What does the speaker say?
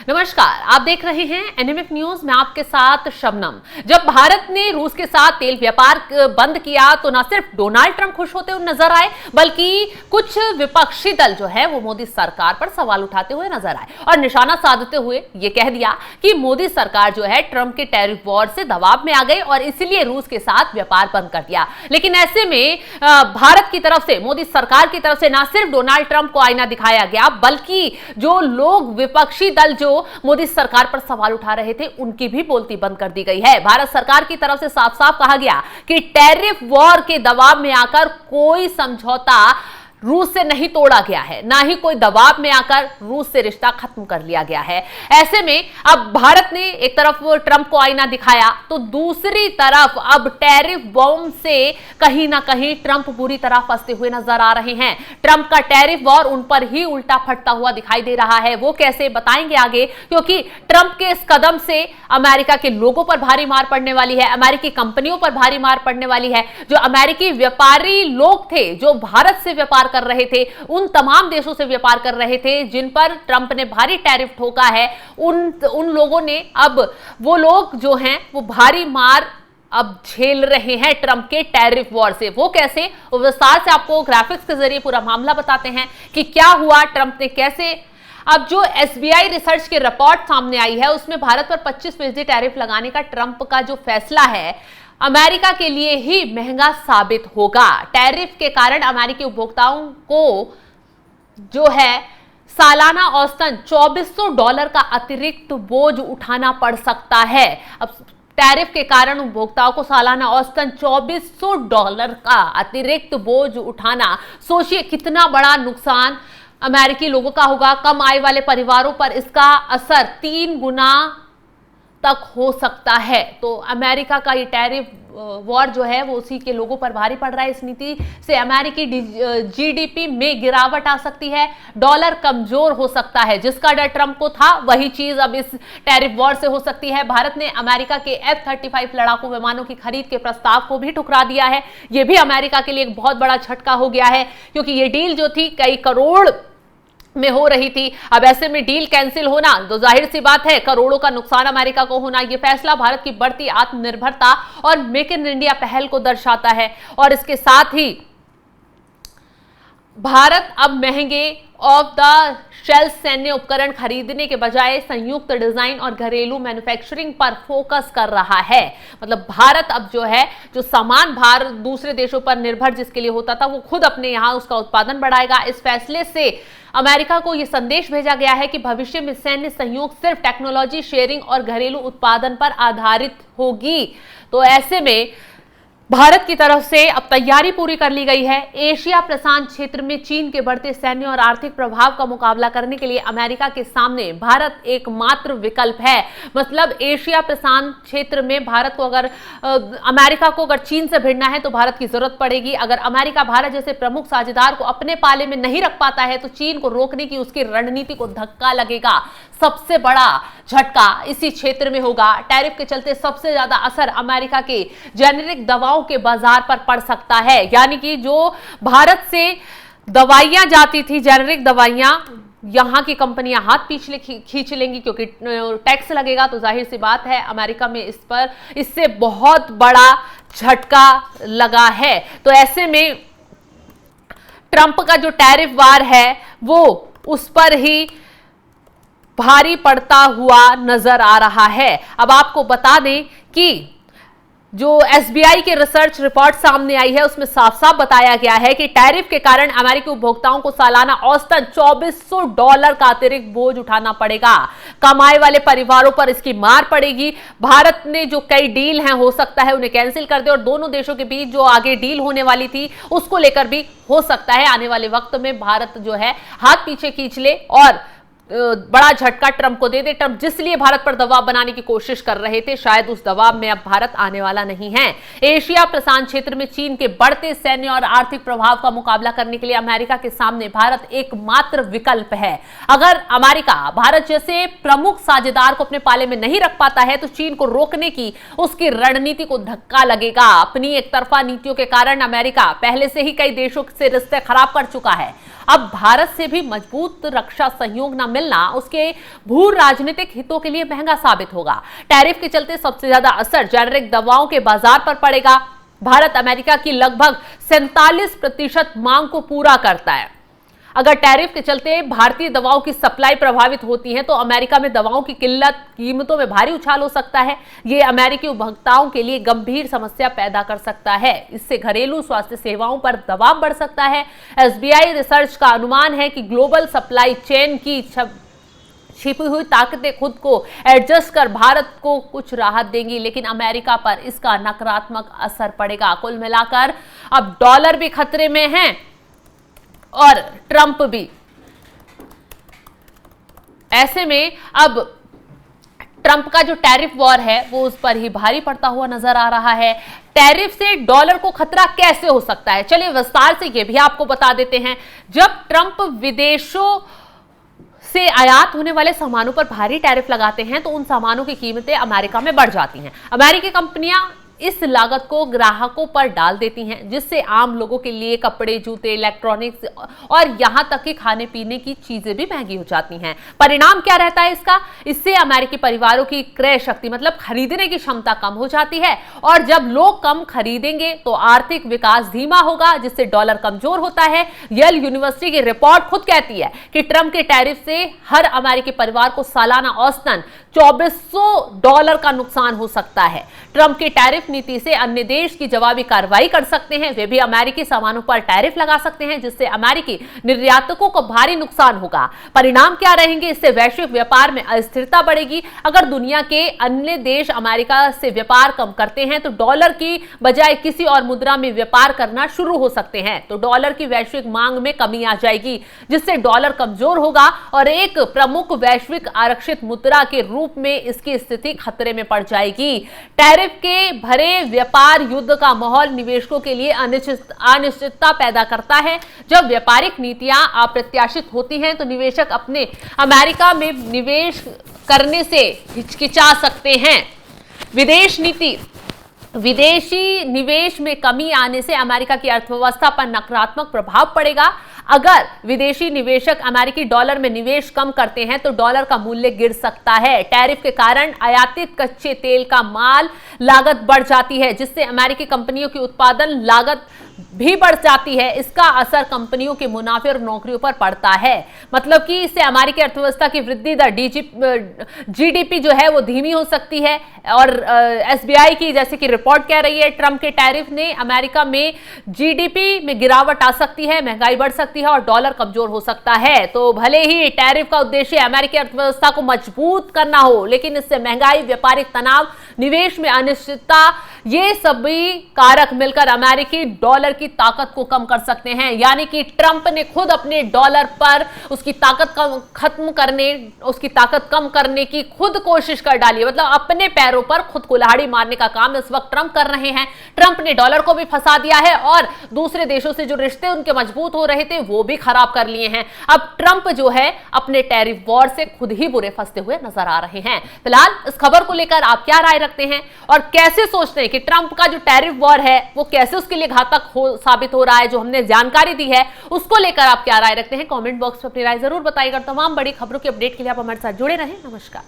नमस्कार, आप देख रहे हैं एनएमएफ न्यूज में आपके साथ शबनम। जब भारत ने रूस के साथ तेल व्यापार बंद किया तो न सिर्फ डोनाल्ड ट्रंप खुश होते हुए नजर आए, बल्कि कुछ विपक्षी दल जो है वो मोदी सरकार पर सवाल उठाते हुए नजर आए और निशाना साधते हुए ये कह दिया कि मोदी सरकार जो है ट्रंप के टैरिफ वॉर से दबाव में आ गई और इसीलिए रूस के साथ व्यापार बंद कर दिया। लेकिन ऐसे में भारत की तरफ से, मोदी सरकार की तरफ से न सिर्फ डोनाल्ड ट्रंप को आईना दिखाया गया, बल्कि जो लोग विपक्षी दल जो मोदी सरकार पर सवाल उठा रहे थे उनकी भी बोलती बंद कर दी गई है। भारत सरकार की तरफ से साफ साफ कहा गया कि टैरिफ वॉर के दबाव में आकर कोई समझौता रूस से नहीं तोड़ा गया है, ना ही कोई दबाव में आकर रूस से रिश्ता खत्म कर लिया गया है। ऐसे में अब भारत ने एक तरफ ट्रंप को आईना दिखाया तो दूसरी तरफ अब टैरिफ बॉम्ब से कहीं ना कहीं ट्रंप बुरी तरह फंसते हुए नजर आ रहे हैं। ट्रंप का टैरिफ वॉर उन पर ही उल्टा फटता हुआ दिखाई दे रहा है। वो कैसे, बताएंगे आगे, क्योंकि ट्रंप के इस कदम से अमेरिका के लोगों पर भारी मार पड़ने वाली है, अमेरिकी कंपनियों पर भारी मार पड़ने वाली है। जो अमेरिकी व्यापारी लोग थे जो भारत से व्यापार कर रहे थे, उन तमाम देशों से व्यापार कर रहे थे जिन पर ट्रंप ने भारी टैरिफ ठोका है, उन लोगों ने अब, वो लोग जो हैं वो भारी मार अब झेल रहे हैं ट्रंप के टैरिफ वॉर से। वो कैसे, वो विस्तार से आपको ग्राफिक्स के जरिए पूरा मामला बताते हैं कि क्या हुआ, ट्रंप ने कैसे। अब जो एसबीआई रिसर्च की रिपोर्ट सामने आई है उसमें भारत पर 25% टैरिफ लगाने का ट्रंप का जो फैसला है अमेरिका के लिए ही महंगा साबित होगा। टैरिफ के कारण अमेरिकी उपभोक्ताओं को जो है सालाना औसतन $2400 का अतिरिक्त बोझ उठाना पड़ सकता है। अब टैरिफ के कारण उपभोक्ताओं को सालाना औसतन $2400 का अतिरिक्त बोझ उठाना, सोचिए कितना बड़ा नुकसान अमेरिकी लोगों का होगा। कम आय वाले परिवारों पर इसका असर 3 गुना तक हो सकता है। तो अमेरिका का ये टैरिफ वॉर जो है वो उसी के लोगों पर भारी पड़ रहा है। इस नीति से अमेरिकी जीडीपी में गिरावट आ सकती है, डॉलर कमजोर हो सकता है। जिसका डर ट्रंप को था वही चीज अब इस टैरिफ वॉर से हो सकती है। भारत ने अमेरिका के F-35 लड़ाकू विमानों की खरीद के प्रस्ताव को भी ठुकरा दिया है। यह भी अमेरिका के लिए एक बहुत बड़ा झटका हो गया है, क्योंकि ये डील जो थी कई करोड़ में हो रही थी। अब ऐसे में डील कैंसिल होना तो जाहिर सी बात है करोड़ों का नुकसान अमेरिका को होना। यह फैसला भारत की बढ़ती आत्मनिर्भरता और मेक इन इंडिया पहल को दर्शाता है और इसके साथ ही भारत अब महंगे ऑफ द शेल्फ सैन्य उपकरण खरीदने के बजाय संयुक्त डिजाइन और घरेलू मैन्युफैक्चरिंग पर फोकस कर रहा है। मतलब भारत अब जो है, जो सामान भारत दूसरे देशों पर निर्भर जिसके लिए होता था, वो खुद अपने यहां उसका उत्पादन बढ़ाएगा। इस फैसले से अमेरिका को यह संदेश भेजा गया है कि भविष्य में सैन्य सहयोग सिर्फ टेक्नोलॉजी शेयरिंग और घरेलू उत्पादन पर आधारित होगी। तो ऐसे में भारत की तरफ से अब तैयारी पूरी कर ली गई है। एशिया प्रशांत क्षेत्र में चीन के बढ़ते सैन्य और आर्थिक प्रभाव का मुकाबला करने के लिए अमेरिका के सामने भारत एकमात्र विकल्प है। मतलब एशिया प्रशांत क्षेत्र में भारत को अगर अमेरिका को अगर चीन से भिड़ना है तो भारत की जरूरत पड़ेगी। अगर अमेरिका भारत जैसे प्रमुख साझेदार को अपने पाले में नहीं रख पाता है तो चीन को रोकने की उसकी रणनीति को धक्का लगेगा। सबसे बड़ा झटका इसी क्षेत्र में होगा। टैरिफ के चलते सबसे ज्यादा असर अमेरिका के जेनेरिक दवाओं के बाजार पर पड़ सकता है। यानी कि जो भारत से दवाइयां जाती थी, जेनेरिक दवाइयां, यहां की कंपनियां हाथ पीछे खींच लेंगी क्योंकि टैक्स लगेगा। तो जाहिर सी बात है अमेरिका में इससे बहुत बड़ा झटका लगा है। तो ऐसे में ट्रंप का जो टैरिफ वार है वो उस पर ही भारी पड़ता हुआ नजर आ रहा है। अब आपको बता दें कि जो एसबीआई की रिसर्च रिपोर्ट सामने आई है उसमें साफ साफ बताया गया है कि टैरिफ के कारण अमेरिकी उपभोक्ताओं को सालाना औसतन $2400 का अतिरिक्त बोझ उठाना पड़ेगा। कमाई वाले परिवारों पर इसकी मार पड़ेगी। भारत ने जो कई डील हैं हो सकता है उन्हें कैंसिल कर दे और दोनों देशों के बीच जो आगे डील होने वाली थी उसको लेकर भी हो सकता है आने वाले वक्त में भारत जो है हाथ पीछे खींच ले और बड़ा झटका ट्रंप को दे दे। ट्रंप जिसलिए भारत पर दबाव बनाने की कोशिश कर रहे थे, शायद उस दबाव में अब भारत आने वाला नहीं है। एशिया प्रशांत क्षेत्र में चीन के बढ़ते सैन्य और आर्थिक प्रभाव का मुकाबला करने के लिए अमेरिका के सामने भारत एकमात्र विकल्प है। अगर अमेरिका भारत जैसे प्रमुख साझेदार को अपने पाले में नहीं रख पाता है तो चीन को रोकने की उसकी रणनीति को धक्का लगेगा। अपनी एकतरफा नीतियों के कारण अमेरिका पहले से ही कई देशों से रिश्ते खराब कर चुका है। अब भारत से भी मजबूत रक्षा सहयोग न मिलना उसके भू राजनीतिक हितों के लिए महंगा साबित होगा। टैरिफ के चलते सबसे ज्यादा असर जेनेरिक दवाओं के बाजार पर पड़ेगा। भारत अमेरिका की लगभग 47% मांग को पूरा करता है। अगर टैरिफ के चलते भारतीय दवाओं की सप्लाई प्रभावित होती है तो अमेरिका में दवाओं की किल्लत, कीमतों में भारी उछाल हो सकता है। यह अमेरिकी उपभोक्ताओं के लिए गंभीर समस्या पैदा कर सकता है। इससे घरेलू स्वास्थ्य सेवाओं पर दबाव बढ़ सकता है। एसबीआई रिसर्च का अनुमान है कि ग्लोबल सप्लाई चेन की छिपी हुई ताकतें खुद को एडजस्ट कर भारत को कुछ राहत देंगी, लेकिन अमेरिका पर इसका नकारात्मक असर पड़ेगा। कुल मिलाकर अब डॉलर भी खतरे में है और ट्रंप भी। ऐसे में अब ट्रंप का जो टैरिफ वॉर है वो उस पर ही भारी पड़ता हुआ नजर आ रहा है। टैरिफ से डॉलर को खतरा कैसे हो सकता है, चलिए विस्तार से ये भी आपको बता देते हैं। जब ट्रंप विदेशों से आयात होने वाले सामानों पर भारी टैरिफ लगाते हैं तो उन सामानों की कीमतें अमेरिका में बढ़ जाती हैं। अमेरिकी कंपनियां इस लागत को ग्राहकों पर डाल देती हैं, जिससे आम लोगों के लिए कपड़े, जूते, इलेक्ट्रॉनिक्स और यहां तक कि खाने पीने की चीजें भी महंगी हो जाती हैं। परिणाम क्या रहता है इसका? इससे अमेरिकी परिवारों की क्रय शक्ति मतलब खरीदने की क्षमता कम हो जाती है, और जब लोग कम खरीदेंगे तो आर्थिक विकास धीमा होगा, जिससे डॉलर कमजोर होता है। येल यूनिवर्सिटी की रिपोर्ट खुद कहती है कि ट्रंप के टैरिफ से हर अमेरिकी परिवार को सालाना औसतन $2400 का नुकसान हो सकता है। ट्रंप की टैरिफ नीति से अन्य देश की जवाबी कार्रवाई कर सकते हैं। वे भी अमेरिकी सामानों पर टैरिफ लगा सकते हैं, जिससे अमेरिकी निर्यातकों को भारी नुकसान होगा। परिणाम क्या रहेंगे? इससे वैश्विक व्यापार में अस्थिरता बढ़ेगी। अगर दुनिया के अन्य देश अमेरिका से व्यापार कम करते हैं तो डॉलर की बजाय किसी और मुद्रा में व्यापार करना शुरू हो सकते हैं, तो डॉलर की वैश्विक मांग में कमी आ जाएगी, जिससे डॉलर कमजोर होगा और एक प्रमुख वैश्विक आरक्षित मुद्रा के रूप में इसकी स्थिति खतरे में पड़ जाएगी। टैरिफ के भरे व्यापार युद्ध का माहौल निवेशकों के लिए अनिश्चितता पैदा करता है। जब व्यापारिक नीतियां अप्रत्याशित होती हैं तो निवेशक अपने अमेरिका में निवेश करने से हिचकिचा सकते हैं। विदेशी निवेश में कमी आने से अमेरिका की अर्थव्यवस्था पर नकारात्मक प्रभाव पड़ेगा। अगर विदेशी निवेशक अमेरिकी डॉलर में निवेश कम करते हैं तो डॉलर का मूल्य गिर सकता है। टैरिफ के कारण आयातित कच्चे तेल का माल लागत बढ़ जाती है, जिससे अमेरिकी कंपनियों की उत्पादन लागत भी बढ़ जाती है। इसका असर कंपनियों के मुनाफे और नौकरियों पर पड़ता है। मतलब कि इससे अमेरिकी अर्थव्यवस्था की वृद्धि दर जीडीपी जो है वो धीमी हो सकती है। और एसबीआई की जैसे कि रिपोर्ट कह रही है, ट्रंप के टैरिफ ने अमेरिका में जीडीपी में गिरावट आ सकती है, महंगाई बढ़ सकती है और डॉलर कमजोर हो सकता है। तो भले ही टैरिफ का उद्देश्य अमेरिकी अर्थव्यवस्था को मजबूत करना हो, लेकिन इससे महंगाई, व्यापारिक तनाव, निवेश में अनिश्चितता, ये सभी कारक मिलकर अमेरिकी डॉलर की ताकत को कम कर सकते हैं। यानी कि ट्रंप ने खुद अपने डॉलर पर उसकी ताकत कम करने की खुद कोशिश कर डाली है। मतलब अपने पैरों पर खुद कुल्हाड़ी मारने का काम इस वक्त ट्रंप कर रहे हैं। ट्रंप ने डॉलर को भी फंसा दिया है और दूसरे देशों से जो रिश्ते उनके मजबूत हो रहे थे वो भी खराब कर लिए हैं। अब ट्रंप जो है अपने टैरिफ वॉर से खुद ही बुरे फंसते हुए नजर आ रहे हैं। फिलहाल इस खबर को लेकर आप क्या राय रखते हैं और कैसे सोचते हैं कि ट्रंप का जो टैरिफ वॉर है वो कैसे उसके लिए घातक साबित हो रहा है? जो हमने जानकारी दी है उसको लेकर आप क्या राय रखते हैं? कमेंट बॉक्स में अपनी राय जरूर बताइएगा। तमाम बड़ी खबरों के अपडेट के लिए आप हमारे साथ जुड़े रहें। नमस्कार।